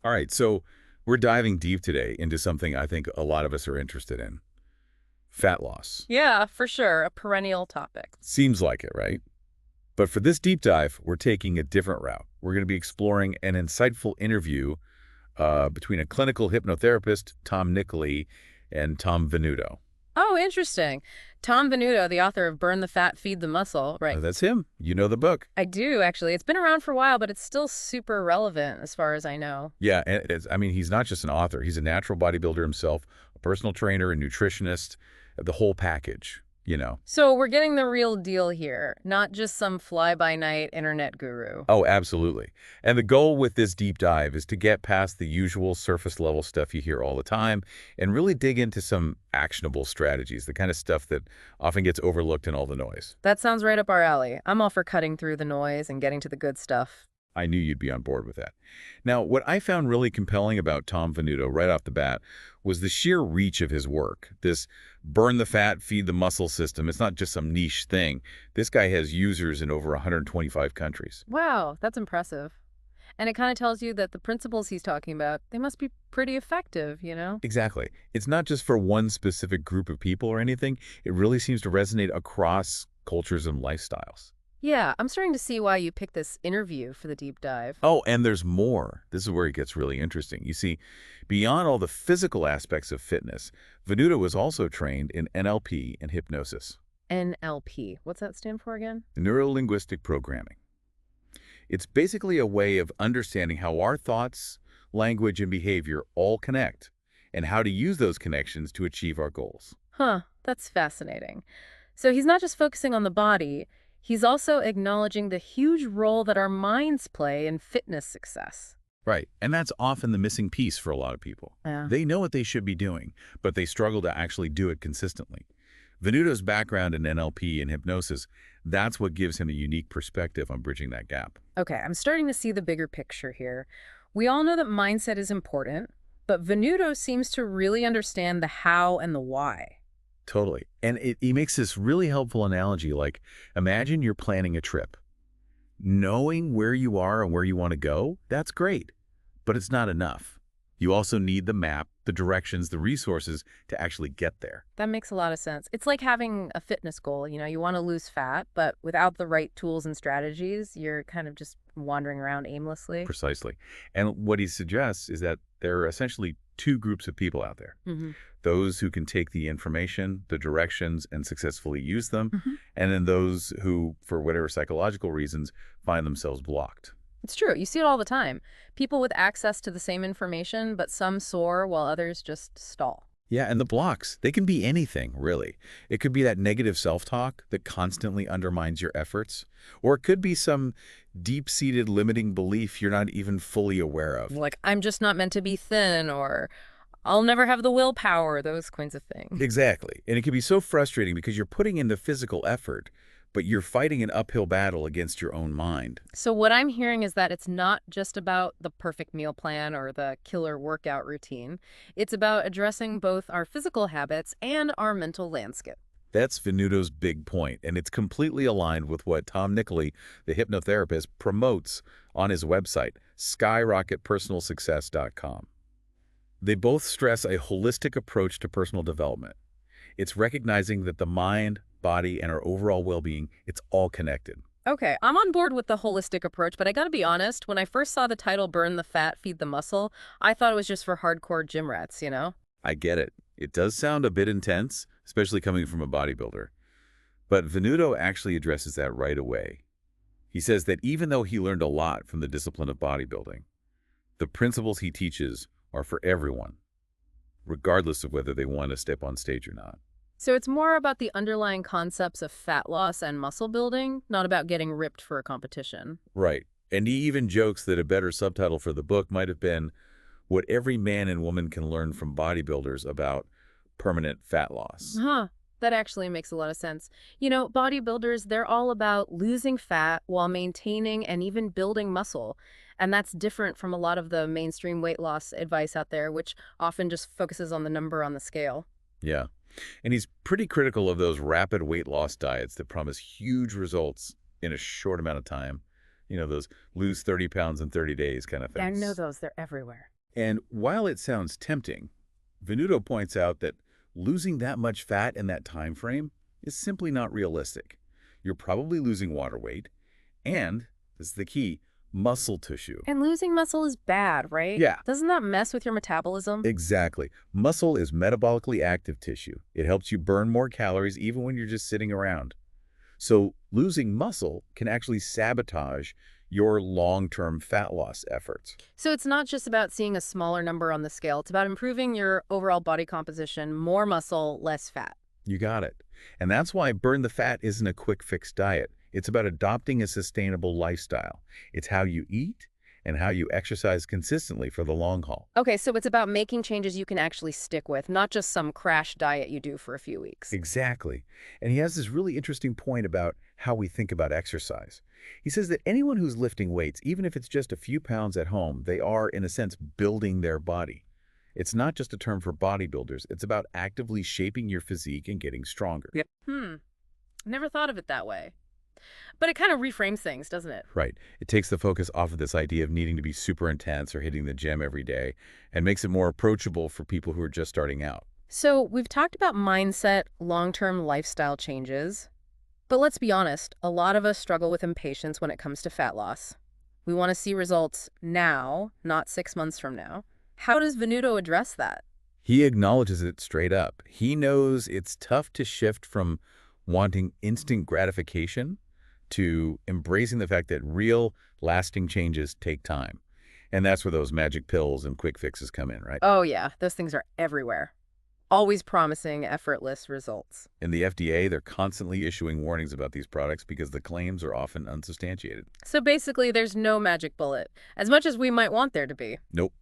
All right, so we're diving deep today into something I think a lot of us are interested in, fat loss. Yeah, for sure. A perennial topic. Seems like it, right? But for this deep dive, we're taking a different route. We're going to be exploring an insightful interview between a clinical hypnotherapist, Tom Nicoli, and Tom Venuto. Oh, interesting. Tom Venuto, the author of Burn the Fat, Feed the Muscle. Right. That's him. You know the book. I do, actually. It's been around for a while, but it's still super relevant as far as I know. Yeah, and I mean, he's not just an author. He's a natural bodybuilder himself, a personal trainer, a nutritionist, the whole package. So we're getting the real deal here, not just some fly-by-night internet guru. Oh, absolutely. And the goal with this deep dive is to get past the usual surface level stuff you hear all the time and really dig into some actionable strategies, the kind of stuff that often gets overlooked in all the noise. That sounds right up our alley. I'm all for cutting through the noise and getting to the good stuff. I knew you'd be on board with that. Now, what I found really compelling about Tom Venuto right off the bat was the sheer reach of his work. This burn the fat, feed the muscle system. It's not just some niche thing. This guy has users in over 125 countries. Wow, that's impressive. And it kind of tells you that the principles he's talking about, they must be pretty effective. Exactly. It's not just for one specific group of people or anything. It really seems to resonate across cultures and lifestyles. Yeah, I'm starting to see why you picked this interview for the deep dive. Oh, and there's more. This is where it gets really interesting. You see, beyond all the physical aspects of fitness, Venuto was also trained in NLP and hypnosis, NLP. What's that stand for again? neuro-linguistic programming. It's basically a way of understanding how our thoughts, language, and behavior all connect, and how to use those connections to achieve our goals. Huh, that's fascinating. So he's not just focusing on the body, he's also acknowledging the huge role that our minds play in fitness success. Right, and that's often the missing piece for a lot of people. Yeah. They know what they should be doing, but they struggle to actually do it consistently. Venuto's background in NLP and hypnosis, that's what gives him a unique perspective on bridging that gap. Okay, I'm starting to see the bigger picture here. We all know that mindset is important, but Venuto seems to really understand the how and the why. Totally. And he makes this really helpful analogy, like imagine you're planning a trip. Knowing where you are and where you want to go, that's great, but it's not enough. You also need the map, the directions, the resources to actually get there. That makes a lot of sense. It's like having a fitness goal. You want to lose fat, but without the right tools and strategies, you're kind of just wandering around aimlessly. Precisely. And what he suggests is that there are essentially two groups of people out there. Hmm. Those who can take the information, the directions, and successfully use them, Hmm. and then those who, for whatever psychological reasons, find themselves blocked. It's true. You see it all the time. People with access to the same information, but some soar while others just stall. Yeah, and the blocks, they can be anything, really. It could be that negative self-talk that constantly undermines your efforts, or it could be some deep-seated limiting belief you're not even fully aware of. Like, I'm just not meant to be thin, or I'll never have the willpower, those kinds of things. Exactly. And it can be so frustrating because you're putting in the physical effort, but you're fighting an uphill battle against your own mind. So what I'm hearing is that it's not just about the perfect meal plan or the killer workout routine. It's about addressing both our physical habits and our mental landscape. That's Venuto's big point, and it's completely aligned with what Tom Nicoli, the hypnotherapist, promotes on his website, skyrocketpersonalsuccess.com. They both stress a holistic approach to personal development. It's recognizing that the mind, body, and our overall well-being, it's all connected. Okay, I'm on board with the holistic approach, but I gotta be honest, when I first saw the title Burn the Fat, Feed the Muscle, I thought it was just for hardcore gym rats. I get it. It does sound a bit intense, especially coming from a bodybuilder. But Venuto actually addresses that right away. He says that even though he learned a lot from the discipline of bodybuilding, the principles he teaches are for everyone, regardless of whether they want to step on stage or not. So it's more about the underlying concepts of fat loss and muscle building, not about getting ripped for a competition. Right. And he even jokes that a better subtitle for the book might have been What Every Man and Woman Can Learn from Bodybuilders About Permanent Fat Loss. Huh. That actually makes a lot of sense. Bodybuilders, they're all about losing fat while maintaining and even building muscle. And that's different from a lot of the mainstream weight loss advice out there, which often just focuses on the number on the scale. Yeah. And he's pretty critical of those rapid weight loss diets that promise huge results in a short amount of time. Those lose 30 pounds in 30 days kind of Yeah, I things. know those. They're everywhere. And while it sounds tempting, Venuto points out that losing that much fat in that time frame is simply not realistic. You're probably losing water weight, and, this is the key, muscle tissue. And losing muscle is bad, right? Yeah. Doesn't that mess with your metabolism? Exactly. Muscle is metabolically active tissue. It helps you burn more calories even when you're just sitting around. So losing muscle can actually sabotage your long-term fat loss efforts. So it's not just about seeing a smaller number on the scale. It's about improving your overall body composition, more muscle, less fat. You got it. And that's why burn the fat isn't a quick fix diet. It's about adopting a sustainable lifestyle. It's how you eat and how you exercise consistently for the long haul. Okay, so it's about making changes you can actually stick with, not just some crash diet you do for a few weeks. Exactly. And he has this really interesting point about how we think about exercise. He says that anyone who's lifting weights, even if it's just a few pounds at home, they are, in a sense, building their body. It's not just a term for bodybuilders. It's about actively shaping your physique and getting stronger. Yep. Never thought of it that way. But it kind of reframes things, doesn't it? Right. It takes the focus off of this idea of needing to be super intense or hitting the gym every day and makes it more approachable for people who are just starting out. So we've talked about mindset, long-term lifestyle changes. But let's be honest, a lot of us struggle with impatience when it comes to fat loss. We want to see results now, not 6 months from now. How does Venuto address that? He acknowledges it straight up. He knows it's tough to shift from wanting instant gratification to embracing the fact that real, lasting changes take time. And that's where those magic pills and quick fixes come in, right? Oh yeah, those things are everywhere. Always promising effortless results. In the FDA, they're constantly issuing warnings about these products because the claims are often unsubstantiated. So basically, there's no magic bullet, as much as we might want there to be. Nope.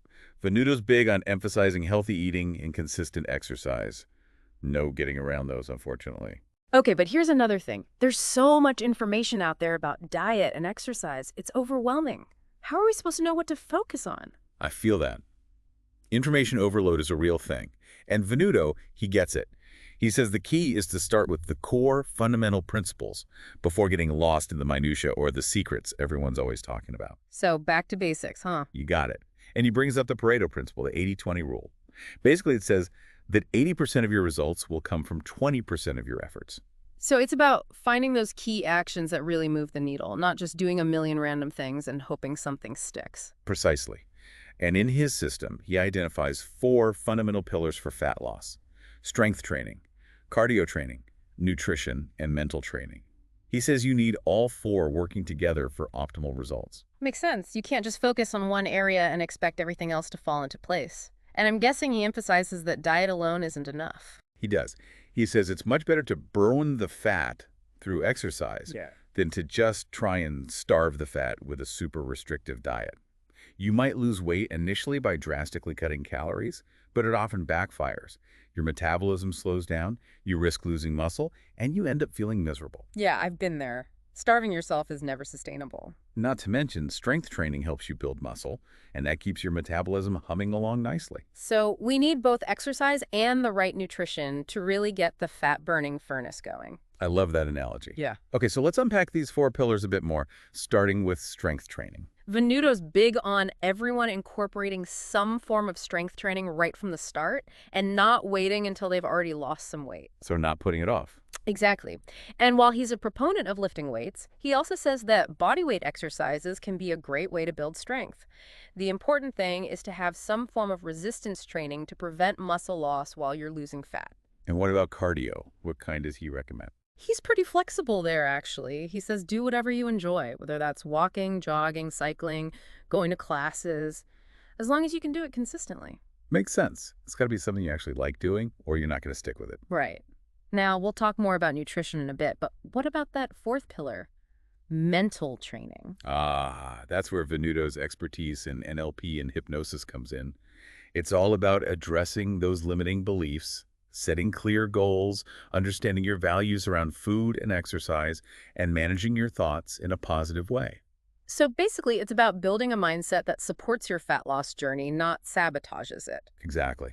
Venuto's big on emphasizing healthy eating and consistent exercise. No getting around those, unfortunately. Okay, but here's another thing. There's so much information out there about diet and exercise. It's overwhelming. How are we supposed to know what to focus on? I feel that. Information overload is a real thing. And Venuto, he gets it. He says the key is to start with the core fundamental principles before getting lost in the minutia or the secrets everyone's always talking about. So back to basics, huh? You got it. And he brings up the Pareto principle, the 80-20 rule. Basically, it says that 80% of your results will come from 20% of your efforts. So it's about finding those key actions that really move the needle, not just doing a million random things and hoping something sticks. Precisely. And in his system, he identifies 4 fundamental pillars for fat loss: strength training, cardio training, nutrition, and mental training. He says you need all 4 working together for optimal results. Makes sense. You can't just focus on one area and expect everything else to fall into place. And I'm guessing he emphasizes that diet alone isn't enough. He does. He says it's much better to burn the fat through exercise than to just try and starve the fat with a super restrictive diet. You might lose weight initially by drastically cutting calories, but it often backfires. Your metabolism slows down, you risk losing muscle, and you end up feeling miserable. Yeah, I've been there. Starving yourself is never sustainable. Not to mention, strength training helps you build muscle, and that keeps your metabolism humming along nicely. So we need both exercise and the right nutrition to really get the fat-burning furnace going. I love that analogy. Yeah. Okay, so let's unpack these 4 pillars a bit more, starting with strength training. Venuto's big on everyone incorporating some form of strength training right from the start and not waiting until they've already lost some weight. So not putting it off. Exactly. And while he's a proponent of lifting weights, he also says that bodyweight exercises can be a great way to build strength. The important thing is to have some form of resistance training to prevent muscle loss while you're losing fat. And what about cardio? What kind does he recommend? He's pretty flexible there, actually. He says do whatever you enjoy, whether that's walking, jogging, cycling, going to classes, as long as you can do it consistently. Makes sense. It's got to be something you actually like doing, or you're not going to stick with it. Right. Now, we'll talk more about nutrition in a bit, but what about that 4th pillar? Mental training. Ah, that's where Venuto's expertise in NLP and hypnosis comes in. It's all about addressing those limiting beliefs, setting clear goals, understanding your values around food and exercise, and managing your thoughts in a positive way. So basically, it's about building a mindset that supports your fat loss journey, not sabotages it. Exactly.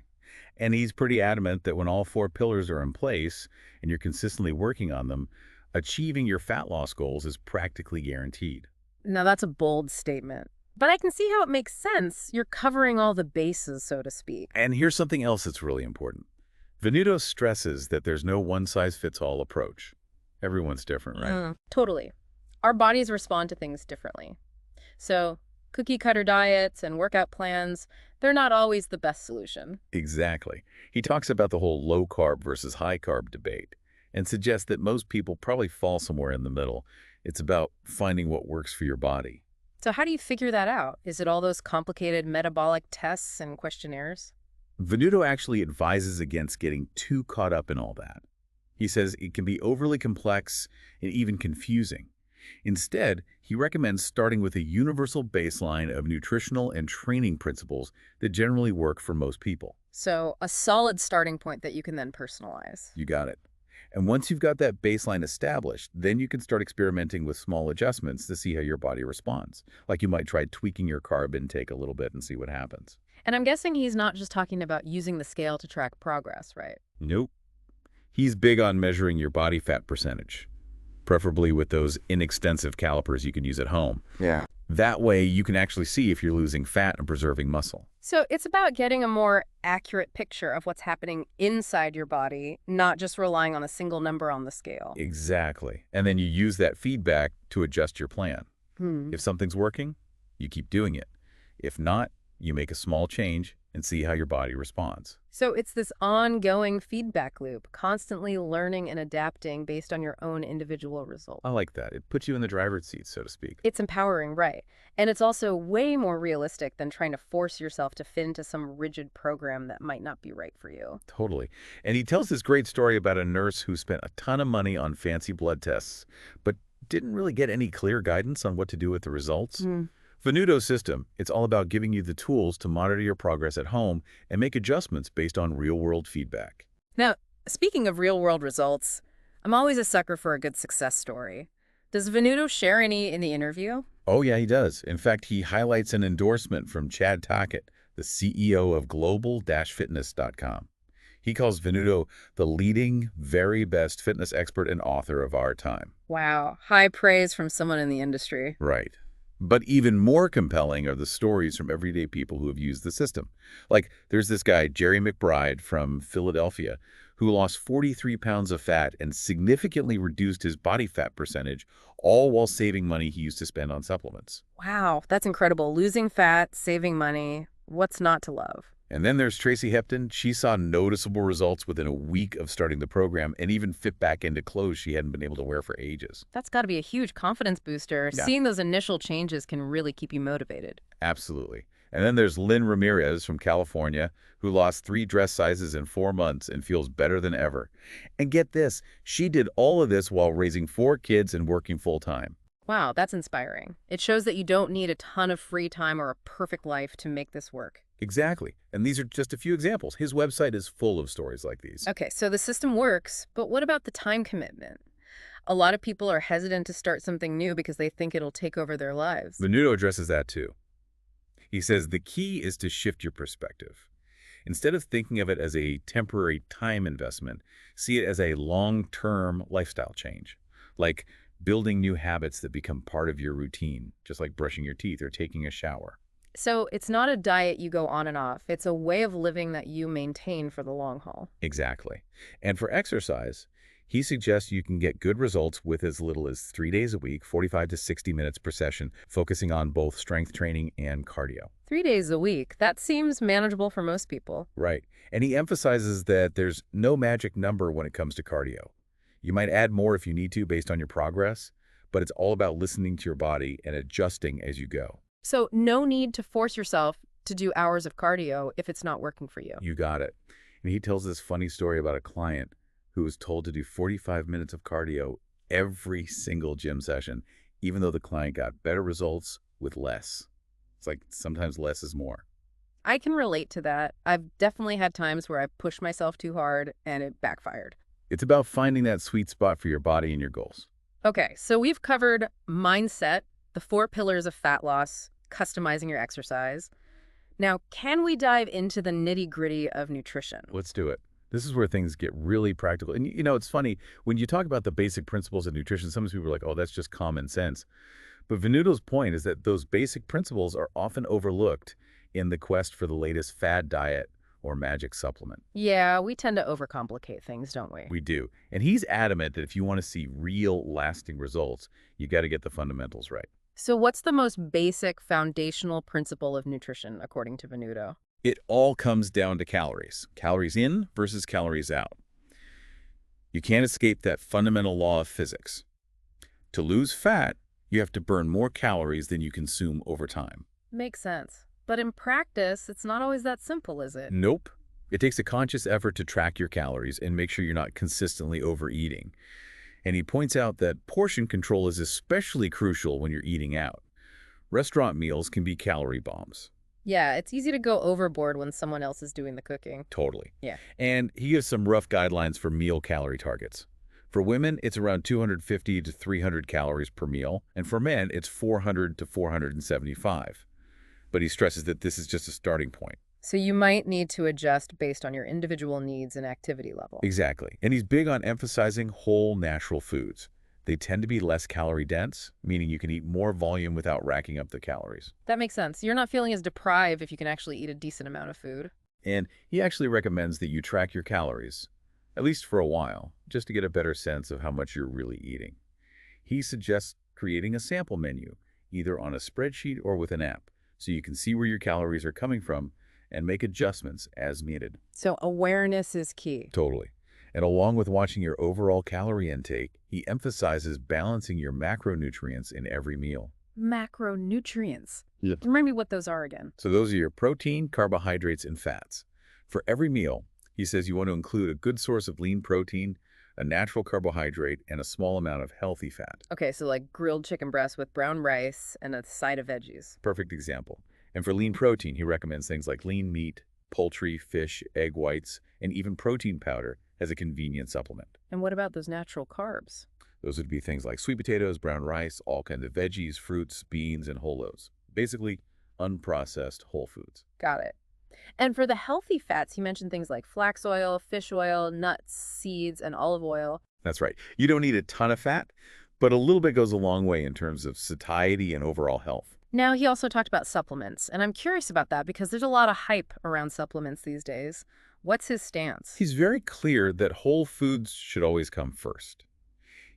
And he's pretty adamant that when all 4 pillars are in place and you're consistently working on them, achieving your fat loss goals is practically guaranteed. Now, that's a bold statement. But I can see how it makes sense. You're covering all the bases, so to speak. And here's something else that's really important. Venuto stresses that there's no one-size-fits-all approach. Everyone's different, right? Totally. Our bodies respond to things differently. So cookie-cutter diets and workout plans, they're not always the best solution. Exactly. He talks about the whole low-carb versus high-carb debate and suggests that most people probably fall somewhere in the middle. It's about finding what works for your body. So how do you figure that out? Is it all those complicated metabolic tests and questionnaires? Venuto actually advises against getting too caught up in all that. He says it can be overly complex and even confusing. Instead, he recommends starting with a universal baseline of nutritional and training principles that generally work for most people. So a solid starting point that you can then personalize. You got it. And once you've got that baseline established, then you can start experimenting with small adjustments to see how your body responds. Like you might try tweaking your carb intake a little bit and see what happens. And I'm guessing he's not just talking about using the scale to track progress, right? Nope. He's big on measuring your body fat percentage, preferably with those inexpensive calipers you can use at home. Yeah. That way, you can actually see if you're losing fat and preserving muscle. So it's about getting a more accurate picture of what's happening inside your body, not just relying on a single number on the scale. Exactly. And then you use that feedback to adjust your plan. If something's working, you keep doing it. If not, you make a small change and see how your body responds. So it's this ongoing feedback loop, constantly learning and adapting based on your own individual results. I like that. It puts you in the driver's seat, so to speak. It's empowering, right? And it's also way more realistic than trying to force yourself to fit into some rigid program that might not be right for you. Totally. And he tells this great story about a nurse who spent a ton of money on fancy blood tests, but didn't really get any clear guidance on what to do with the results. Venuto's system, it's all about giving you the tools to monitor your progress at home and make adjustments based on real-world feedback. Now, speaking of real-world results, I'm always a sucker for a good success story. Does Venuto share any in the interview? Oh, yeah, he does. In fact, he highlights an endorsement from Chad Tackett, the CEO of global-fitness.com. He calls Venuto the leading, very best fitness expert and author of our time. Wow, high praise from someone in the industry. Right. But even more compelling are the stories from everyday people who have used the system. Like, there's this guy, Jerry McBride from Philadelphia, who lost 43 pounds of fat and significantly reduced his body fat percentage, all while saving money he used to spend on supplements. Wow, that's incredible. Losing fat, saving money. What's not to love? And then there's Tracy Hepton. She saw noticeable results within a week of starting the program and even fit back into clothes she hadn't been able to wear for ages. That's got to be a huge confidence booster. Yeah. Seeing those initial changes can really keep you motivated. Absolutely. And then there's Lynn Ramirez from California, who lost 3 dress sizes in 4 months and feels better than ever. And get this, she did all of this while raising 4 kids and working full-time. Wow, that's inspiring. It shows that you don't need a ton of free time or a perfect life to make this work. Exactly. And these are just a few examples. His website is full of stories like these. Okay, so the system works, but what about the time commitment? A lot of people are hesitant to start something new because they think it'll take over their lives. Venuto addresses that too. He says the key is to shift your perspective. Instead of thinking of it as a temporary time investment, see it as a long-term lifestyle change, like building new habits that become part of your routine, just like brushing your teeth or taking a shower. So it's not a diet you go on and off. It's a way of living that you maintain for the long haul. Exactly. And for exercise, he suggests you can get good results with as little as 3 days a week, 45 to 60 minutes per session, focusing on both strength training and cardio. 3 days a week. That seems manageable for most people. Right. And he emphasizes that there's no magic number when it comes to cardio. You might add more if you need to based on your progress, but it's all about listening to your body and adjusting as you go. So no need to force yourself to do hours of cardio if it's not working for you. You got it. And he tells this funny story about a client who was told to do 45 minutes of cardio every single gym session, even though the client got better results with less. It's like sometimes less is more. I can relate to that. I've definitely had times where I pushed myself too hard and it backfired. It's about finding that sweet spot for your body and your goals. Okay, so we've covered mindset, the 4 pillars of fat loss, customizing your exercise. Now, can we dive into the nitty-gritty of nutrition? Let's do it. This is where things get really practical. And you know, it's funny, when you talk about the basic principles of nutrition, some people are like, oh, that's just common sense. But Venuto's point is that those basic principles are often overlooked in the quest for the latest fad diet or magic supplement. Yeah, we tend to overcomplicate things, don't we? We do. And he's adamant that if you want to see real, lasting results, you got to get the fundamentals right. So what's the most basic foundational principle of nutrition, according to Venuto? It all comes down to calories. Calories in versus calories out. You can't escape that fundamental law of physics. To lose fat, you have to burn more calories than you consume over time. Makes sense. But in practice, it's not always that simple, is it? Nope. It takes a conscious effort to track your calories and make sure you're not consistently overeating. And he points out that portion control is especially crucial when you're eating out. Restaurant meals can be calorie bombs. Yeah, it's easy to go overboard when someone else is doing the cooking. Totally. Yeah. And he gives some rough guidelines for meal calorie targets. For women, it's around 250 to 300 calories per meal, and for men, it's 400 to 475. But he stresses that this is just a starting point. So you might need to adjust based on your individual needs and activity level. Exactly. And he's big on emphasizing whole natural foods. They tend to be less calorie dense, meaning you can eat more volume without racking up the calories. That makes sense. You're not feeling as deprived if you can actually eat a decent amount of food. And he actually recommends that you track your calories, at least for a while, just to get a better sense of how much you're really eating. He suggests creating a sample menu, either on a spreadsheet or with an app, so you can see where your calories are coming from and make adjustments as needed. So awareness is key. Totally. And along with watching your overall calorie intake, he emphasizes balancing your macronutrients in every meal. Macronutrients. Yep. Remind me what those are again. So those are your protein, carbohydrates, and fats. For every meal, he says you want to include a good source of lean protein, a natural carbohydrate, and a small amount of healthy fat. Okay, so like grilled chicken breast with brown rice and a side of veggies. Perfect example. And for lean protein, he recommends things like lean meat, poultry, fish, egg whites, and even protein powder as a convenient supplement. And what about those natural carbs? Those would be things like sweet potatoes, brown rice, all kinds of veggies, fruits, beans, and whole oats. Basically, unprocessed whole foods. Got it. And for the healthy fats, he mentioned things like flax oil, fish oil, nuts, seeds, and olive oil. That's right. You don't need a ton of fat, but a little bit goes a long way in terms of satiety and overall health. Now, he also talked about supplements, and I'm curious about that because there's a lot of hype around supplements these days. What's his stance? He's very clear that whole foods should always come first.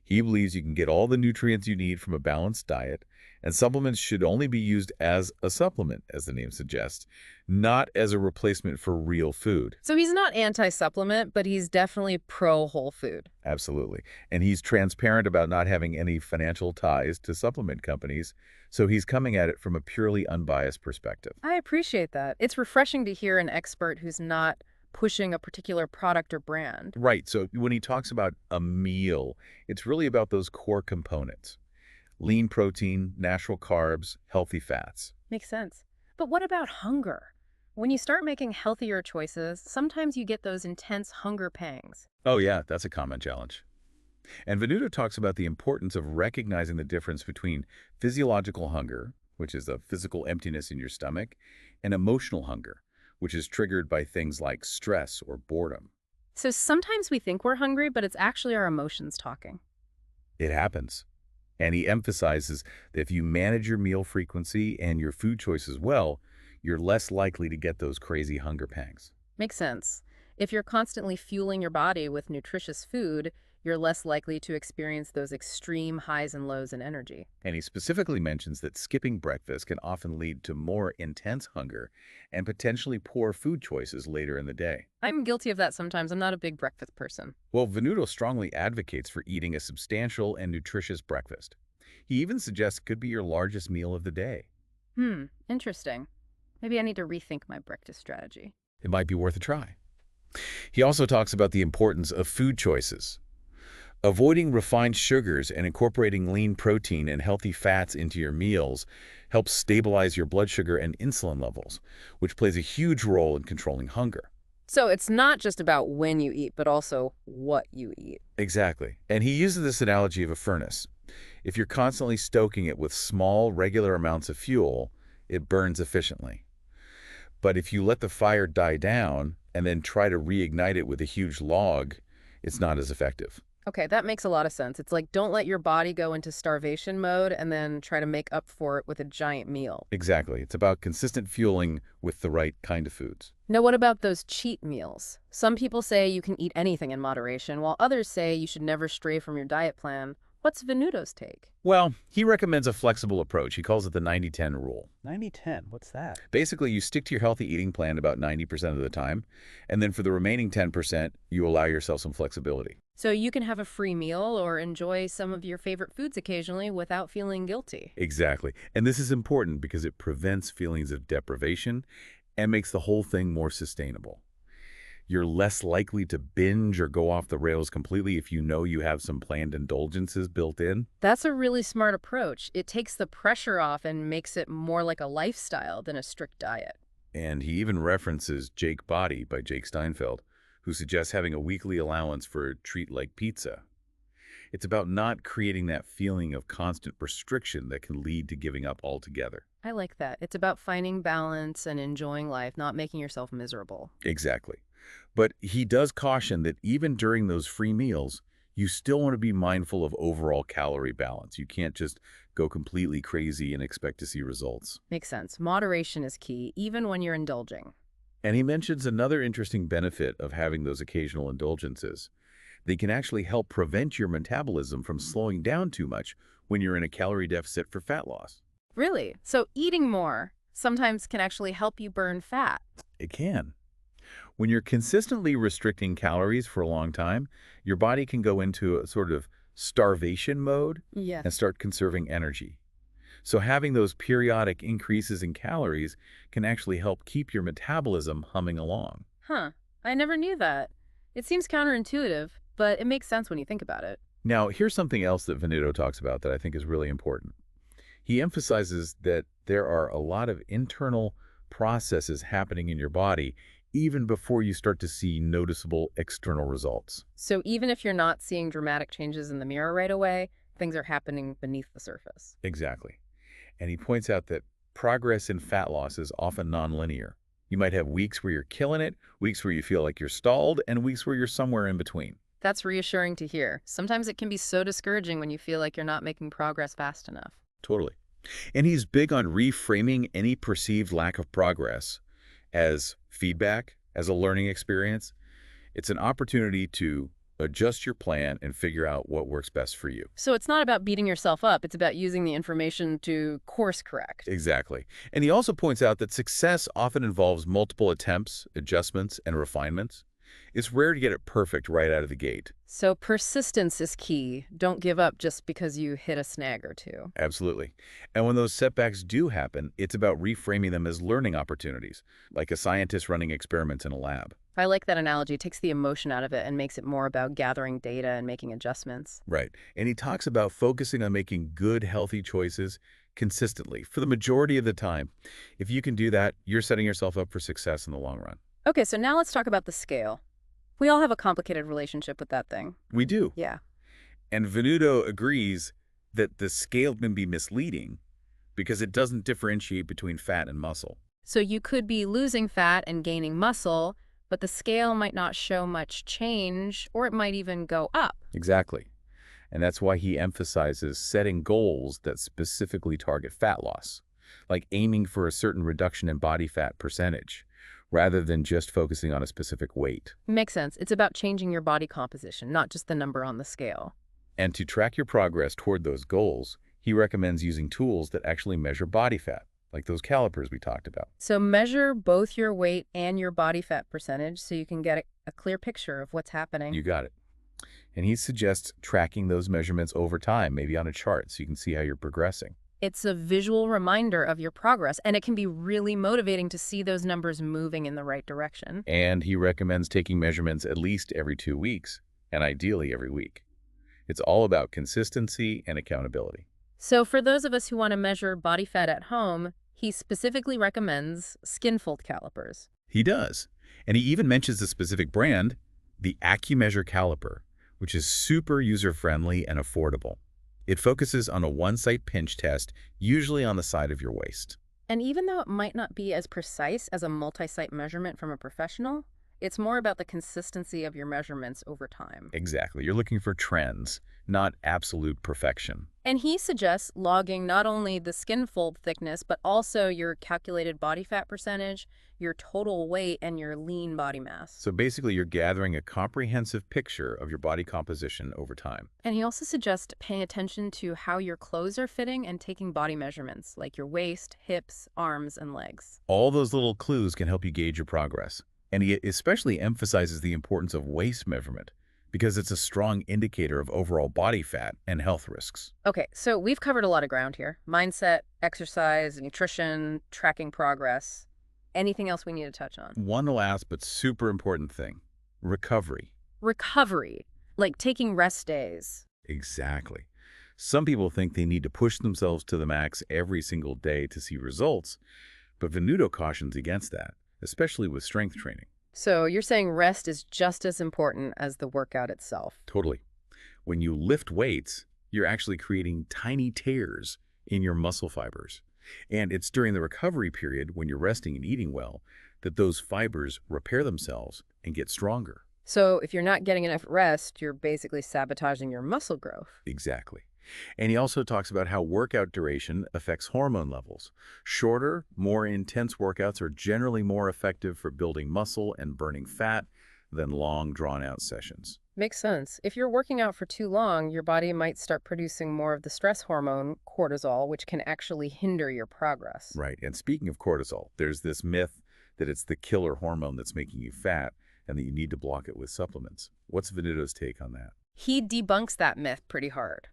He believes you can get all the nutrients you need from a balanced diet, and supplements should only be used as a supplement, as the name suggests, not as a replacement for real food. So he's not anti-supplement, but he's definitely pro-whole food. Absolutely. And he's transparent about not having any financial ties to supplement companies, so he's coming at it from a purely unbiased perspective. I appreciate that. It's refreshing to hear an expert who's not pushing a particular product or brand. Right. So when he talks about a meal, it's really about those core components: lean protein, natural carbs, healthy fats. Makes sense. But what about hunger? When you start making healthier choices, sometimes you get those intense hunger pangs. Oh yeah, that's a common challenge. And Venuto talks about the importance of recognizing the difference between physiological hunger, which is a physical emptiness in your stomach, and emotional hunger, which is triggered by things like stress or boredom. So sometimes we think we're hungry, but it's actually our emotions talking. It happens. And he emphasizes that if you manage your meal frequency and your food choices well, you're less likely to get those crazy hunger pangs. Makes sense. If you're constantly fueling your body with nutritious food, you're less likely to experience those extreme highs and lows in energy. And he specifically mentions that skipping breakfast can often lead to more intense hunger and potentially poor food choices later in the day. I'm guilty of that sometimes. I'm not a big breakfast person. Well, Venuto strongly advocates for eating a substantial and nutritious breakfast. He even suggests it could be your largest meal of the day. Interesting. Maybe I need to rethink my breakfast strategy. It might be worth a try. He also talks about the importance of food choices. Avoiding refined sugars and incorporating lean protein and healthy fats into your meals helps stabilize your blood sugar and insulin levels, which plays a huge role in controlling hunger. So it's not just about when you eat, but also what you eat. Exactly. And he uses this analogy of a furnace. If you're constantly stoking it with small, regular amounts of fuel, it burns efficiently. But if you let the fire die down and then try to reignite it with a huge log, it's not as effective. Okay, that makes a lot of sense. It's like don't let your body go into starvation mode and then try to make up for it with a giant meal. Exactly. It's about consistent fueling with the right kind of foods. Now, what about those cheat meals? Some people say you can eat anything in moderation, while others say you should never stray from your diet plan. What's Venuto's take? Well, he recommends a flexible approach. He calls it the 90-10 rule. 90-10, what's that? Basically, you stick to your healthy eating plan about 90% of the time, and then for the remaining 10%, you allow yourself some flexibility. So you can have a free meal or enjoy some of your favorite foods occasionally without feeling guilty. Exactly. And this is important because it prevents feelings of deprivation and makes the whole thing more sustainable. You're less likely to binge or go off the rails completely if you know you have some planned indulgences built in. That's a really smart approach. It takes the pressure off and makes it more like a lifestyle than a strict diet. And he even references Jake Body by Jake Steinfeld, who suggests having a weekly allowance for a treat like pizza. It's about not creating that feeling of constant restriction that can lead to giving up altogether. I like that. It's about finding balance and enjoying life, not making yourself miserable. Exactly. But he does caution that even during those free meals, you still want to be mindful of overall calorie balance. You can't just go completely crazy and expect to see results. Makes sense. Moderation is key, even when you're indulging. And he mentions another interesting benefit of having those occasional indulgences. They can actually help prevent your metabolism from slowing down too much when you're in a calorie deficit for fat loss. Really? So eating more sometimes can actually help you burn fat. It can. When you're consistently restricting calories for a long time, your body can go into a sort of starvation mode Yes. and start conserving energy. So having those periodic increases in calories can actually help keep your metabolism humming along. Huh. I never knew that. It seems counterintuitive, but it makes sense when you think about it. Now, here's something else that Venuto talks about that I think is really important. He emphasizes that there are a lot of internal processes happening in your body even before you start to see noticeable external results. So even if you're not seeing dramatic changes in the mirror right away, things are happening beneath the surface. Exactly. And he points out that progress in fat loss is often nonlinear. You might have weeks where you're killing it, weeks where you feel like you're stalled, and weeks where you're somewhere in between. That's reassuring to hear. Sometimes it can be so discouraging when you feel like you're not making progress fast enough. Totally. And he's big on reframing any perceived lack of progress as feedback, as a learning experience. It's an opportunity to adjust your plan and figure out what works best for you. So it's not about beating yourself up. It's about using the information to course correct. Exactly. And he also points out that success often involves multiple attempts, adjustments, and refinements. It's rare to get it perfect right out of the gate. So persistence is key. Don't give up just because you hit a snag or two. Absolutely. And when those setbacks do happen, it's about reframing them as learning opportunities, like a scientist running experiments in a lab. I like that analogy. It takes the emotion out of it and makes it more about gathering data and making adjustments. Right. And he talks about focusing on making good, healthy choices consistently for the majority of the time. If you can do that, you're setting yourself up for success in the long run. Okay, so now let's talk about the scale. We all have a complicated relationship with that thing. We do. Yeah. And Venuto agrees that the scale can be misleading because it doesn't differentiate between fat and muscle. So you could be losing fat and gaining muscle, but the scale might not show much change, or it might even go up. Exactly. And that's why he emphasizes setting goals that specifically target fat loss, like aiming for a certain reduction in body fat percentage, rather than just focusing on a specific weight. Makes sense. It's about changing your body composition, not just the number on the scale. And to track your progress toward those goals, he recommends using tools that actually measure body fat, like those calipers we talked about. So measure both your weight and your body fat percentage so you can get a clear picture of what's happening. You got it. And he suggests tracking those measurements over time, maybe on a chart, so you can see how you're progressing. It's a visual reminder of your progress, and it can be really motivating to see those numbers moving in the right direction. And he recommends taking measurements at least every 2 weeks, and ideally every week. It's all about consistency and accountability. So for those of us who want to measure body fat at home, he specifically recommends skin-fold calipers. He does. And he even mentions a specific brand, the AccuMeasure caliper, which is super user-friendly and affordable. It focuses on a one-site pinch test, usually on the side of your waist. And even though it might not be as precise as a multi-site measurement from a professional, It's more about the consistency of your measurements over time. Exactly. You're looking for trends, not absolute perfection. And he suggests logging not only the skin fold thickness, but also your calculated body fat percentage, your total weight, and your lean body mass. So basically, you're gathering a comprehensive picture of your body composition over time. And he also suggests paying attention to how your clothes are fitting and taking body measurements, like your waist, hips, arms, and legs. All those little clues can help you gauge your progress. And he especially emphasizes the importance of waist measurement, because it's a strong indicator of overall body fat and health risks. Okay, so we've covered a lot of ground here. Mindset, exercise, nutrition, tracking progress. Anything else we need to touch on? One last but super important thing, recovery. Recovery, like taking rest days. Exactly. Some people think they need to push themselves to the max every single day to see results, but Venuto cautions against that, especially with strength training. So you're saying rest is just as important as the workout itself. Totally. When you lift weights, you're actually creating tiny tears in your muscle fibers. And it's during the recovery period, when you're resting and eating well, that those fibers repair themselves and get stronger. So if you're not getting enough rest, you're basically sabotaging your muscle growth. Exactly. And he also talks about how workout duration affects hormone levels. Shorter, more intense workouts are generally more effective for building muscle and burning fat than long, drawn-out sessions. Makes sense. If you're working out for too long, your body might start producing more of the stress hormone, cortisol, which can actually hinder your progress. Right. And speaking of cortisol, there's this myth that it's the killer hormone that's making you fat and that you need to block it with supplements. What's Venuto's take on that? He debunks that myth pretty hard.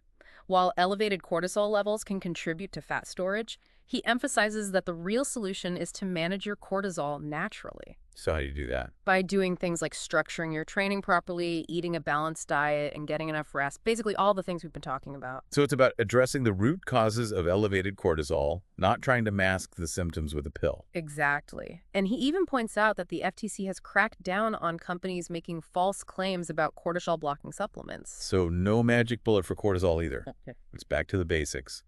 While elevated cortisol levels can contribute to fat storage, he emphasizes that the real solution is to manage your cortisol naturally. So how do you do that? By doing things like structuring your training properly, eating a balanced diet, and getting enough rest. Basically all the things we've been talking about. So it's about addressing the root causes of elevated cortisol, not trying to mask the symptoms with a pill. Exactly. And he even points out that the FTC has cracked down on companies making false claims about cortisol-blocking supplements. So no magic bullet for cortisol either. Okay. It's back to the basics.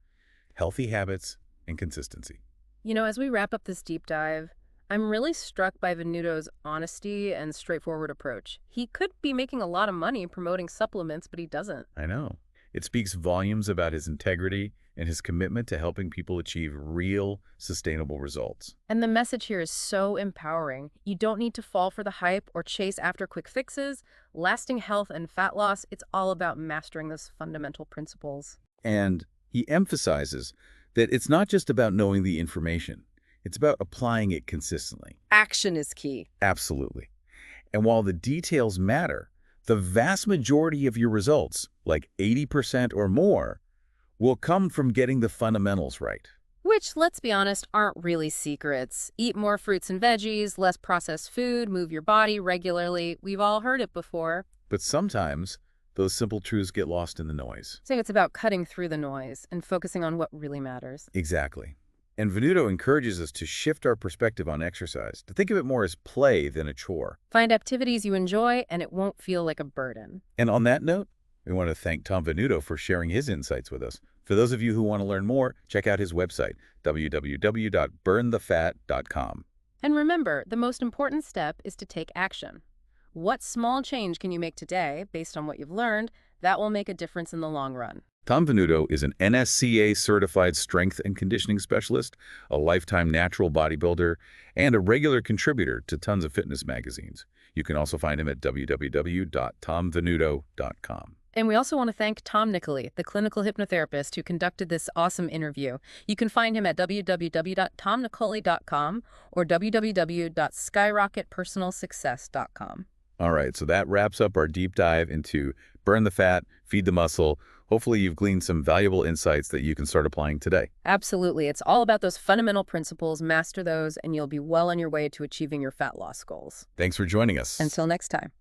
Healthy habits and consistency. You know, as we wrap up this deep dive, I'm really struck by Venuto's honesty and straightforward approach. He could be making a lot of money promoting supplements, but he doesn't. I know. It speaks volumes about his integrity and his commitment to helping people achieve real, sustainable results. And the message here is so empowering. You don't need to fall for the hype or chase after quick fixes. Lasting health and fat loss, it's all about mastering those fundamental principles. And he emphasizes that it's not just about knowing the information. It's about applying it consistently. Action is key. Absolutely. And while the details matter, the vast majority of your results, like 80% or more, will come from getting the fundamentals right. Which, let's be honest, aren't really secrets. Eat more fruits and veggies, less processed food, move your body regularly. We've all heard it before. But sometimes those simple truths get lost in the noise. So it's about cutting through the noise and focusing on what really matters. Exactly. And Venuto encourages us to shift our perspective on exercise, to think of it more as play than a chore. Find activities you enjoy, and it won't feel like a burden. And on that note, we want to thank Tom Venuto for sharing his insights with us. For those of you who want to learn more, check out his website, www.burnthefat.com. And remember, the most important step is to take action. What small change can you make today, based on what you've learned, that will make a difference in the long run? Tom Venuto is an NSCA-certified strength and conditioning specialist, a lifetime natural bodybuilder, and a regular contributor to tons of fitness magazines. You can also find him at www.tomvenuto.com. And we also want to thank Tom Nicoli, the clinical hypnotherapist who conducted this awesome interview. You can find him at www.tomnicoli.com or www.skyrocketpersonalsuccess.com. All right, so that wraps up our deep dive into burn the fat, feed the muscle. Hopefully you've gleaned some valuable insights that you can start applying today. Absolutely. It's all about those fundamental principles. Master those, and you'll be well on your way to achieving your fat loss goals. Thanks for joining us. Until next time.